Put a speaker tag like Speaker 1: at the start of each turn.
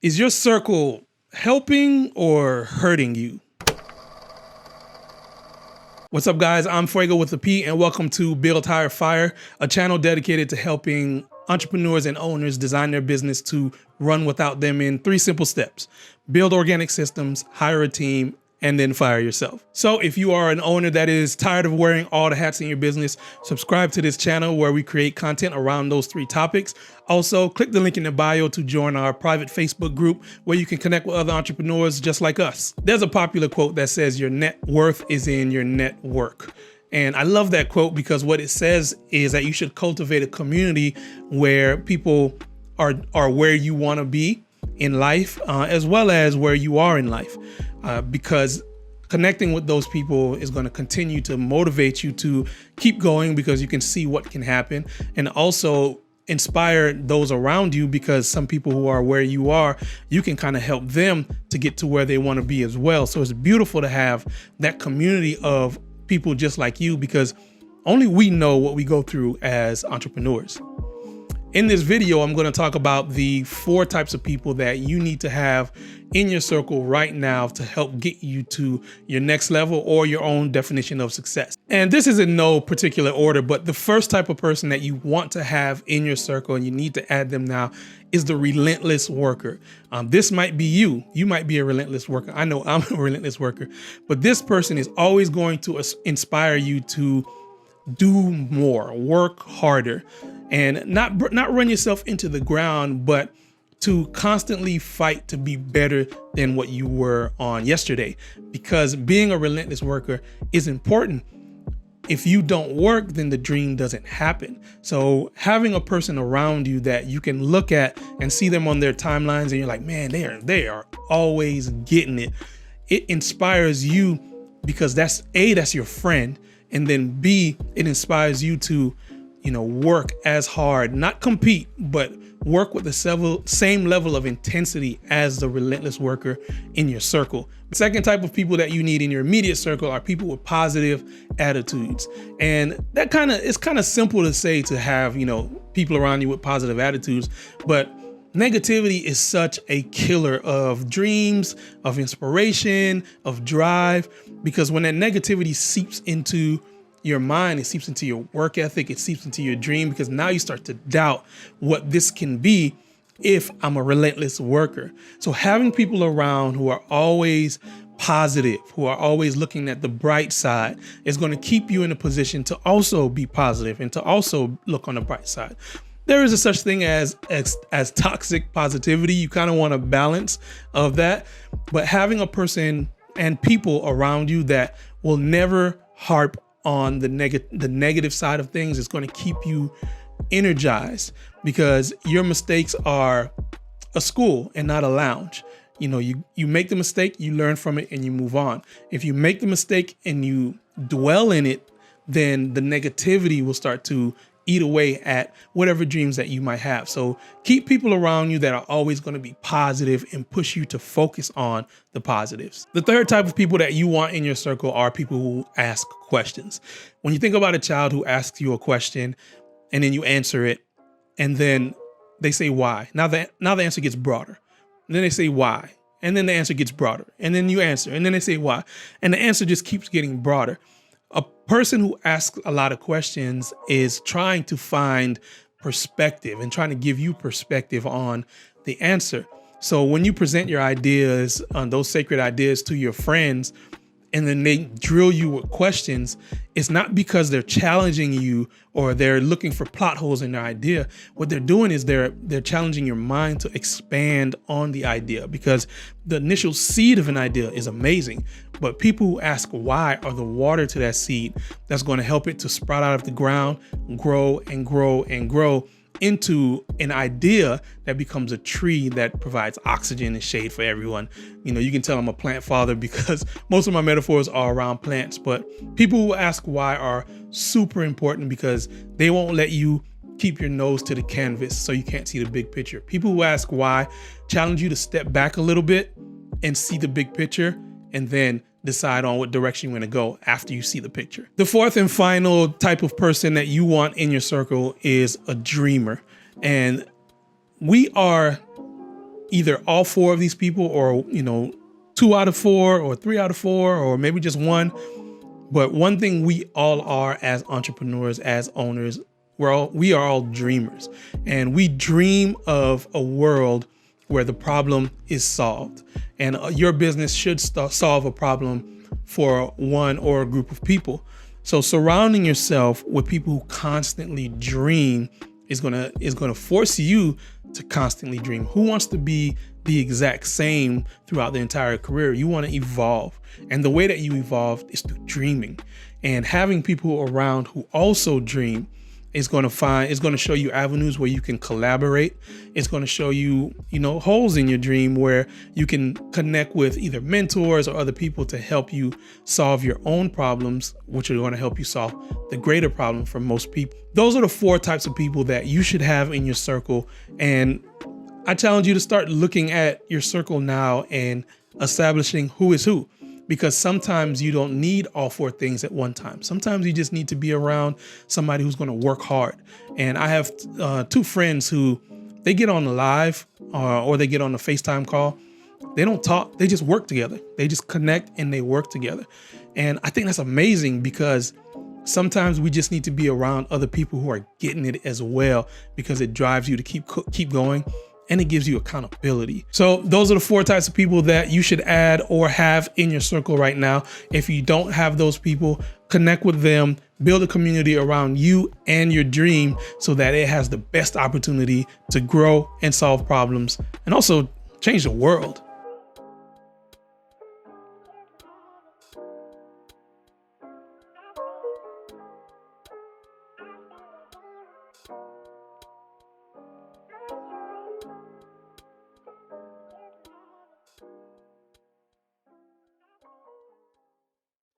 Speaker 1: Is your circle helping or hurting you? What's up, guys? I'm Fuego with the P, and welcome to Build, Hire, Fire, a channel dedicated to helping entrepreneurs and owners design their business to run without them in 3 simple steps. Build organic systems, hire a team, and then fire yourself. So if you are an owner that is tired of wearing all the hats in your business, subscribe to this channel where we create content around those 3 topics. Also, click the link in the bio to join our private Facebook group where you can connect with other entrepreneurs just like us. There's a popular quote that says your net worth is in your network. And I love that quote because what it says is that you should cultivate a community where people are where you want to be in life, as well as where you are in life, because connecting with those people is going to continue to motivate you to keep going because you can see what can happen, and also inspire those around you because some people who are where you are, you can kind of help them to get to where they want to be as well. So it's beautiful to have that community of people just like you because only we know what we go through as entrepreneurs. In this video, I'm going to talk about the 4 types of people that you need to have in your circle right now to help get you to your next level or your own definition of success. And this is in no particular order, but the first type of person that you want to have in your circle, and you need to add them now, is the relentless worker. This might be you. You might be a relentless worker. I know I'm a relentless worker, but this person is always going to inspire you to do more, work harder, and not run yourself into the ground, but to constantly fight to be better than what you were on yesterday. Because being a relentless worker is important. If you don't work, then the dream doesn't happen. So having a person around you that you can look at and see them on their timelines and you're like, man, they are always getting it. It inspires you because that's your friend. And then B, it inspires you to, work as hard, not compete, but work with the same level of intensity as the relentless worker in your circle. The second type of people that you need in your immediate circle are people with positive attitudes. And that it's kind of simple to say to have, people around you with positive attitudes, but negativity is such a killer of dreams, of inspiration, of drive, because when that negativity seeps into your mind, it seeps into your work ethic, it seeps into your dream, because now you start to doubt what this can be if I'm a relentless worker. So having people around who are always positive, who are always looking at the bright side, is going to keep you in a position to also be positive and to also look on the bright side. There is a such thing as toxic positivity. You kind of want a balance of that, but having a person and people around you that will never harp on the negative side of things is going to keep you energized, because your mistakes are a school and not a lounge. You make the mistake, you learn from it, and you move on. If you make the mistake and you dwell in it, then the negativity will start to eat away at whatever dreams that you might have. So keep people around you that are always going to be positive and push you to focus on the positives. The third type of people that you want in your circle are people who ask questions. When you think about a child who asks you a question and then you answer it and then they say why. Now the answer gets broader. And then they say why. And then the answer gets broader. And then you answer and then they say why. And the answer just keeps getting broader. A person who asks a lot of questions is trying to find perspective and trying to give you perspective on the answer. So when you present your ideas, those sacred ideas, to your friends, and then they drill you with questions, it's not because they're challenging you or they're looking for plot holes in their idea. What they're doing is they're challenging your mind to expand on the idea, because the initial seed of an idea is amazing, but people who ask why are the water to that seed that's going to help it to sprout out of the ground, grow and grow and grow into an idea that becomes a tree that provides oxygen and shade for everyone. You can tell I'm a plant father because most of my metaphors are around plants, but people who ask why are super important because they won't let you keep your nose to the canvas so you can't see the big picture. People who ask why challenge you to step back a little bit and see the big picture, and then decide on what direction you're going to go after you see the picture. The fourth and final type of person that you want in your circle is a dreamer. And we are either all four of these people, or, 2 out of 4 or 3 out of 4, or maybe just one. But one thing we all are as entrepreneurs, as owners, we are all dreamers, and we dream of a world where the problem is solved. And your business should solve a problem for one or a group of people. So surrounding yourself with people who constantly dream is gonna force you to constantly dream. Who wants to be the exact same throughout the entire career? You want to evolve. And the way that you evolve is through dreaming. And having people around who also dream is going to show you avenues where you can collaborate. It's going to show you, holes in your dream where you can connect with either mentors or other people to help you solve your own problems, which are going to help you solve the greater problem for most people. Those are the 4 types of people that you should have in your circle. And I challenge you to start looking at your circle now and establishing who is who. Because sometimes you don't need all 4 things at one time. Sometimes you just need to be around somebody who's going to work hard. And I have 2 friends who, they get on the live or they get on the FaceTime call. They don't talk, they just work together. They just connect and they work together. And I think that's amazing, because sometimes we just need to be around other people who are getting it as well, because it drives you to keep going. And it gives you accountability. So those are the 4 types of people that you should add or have in your circle right now. If you don't have those people, connect with them, build a community around you and your dream so that it has the best opportunity to grow and solve problems and also change the world.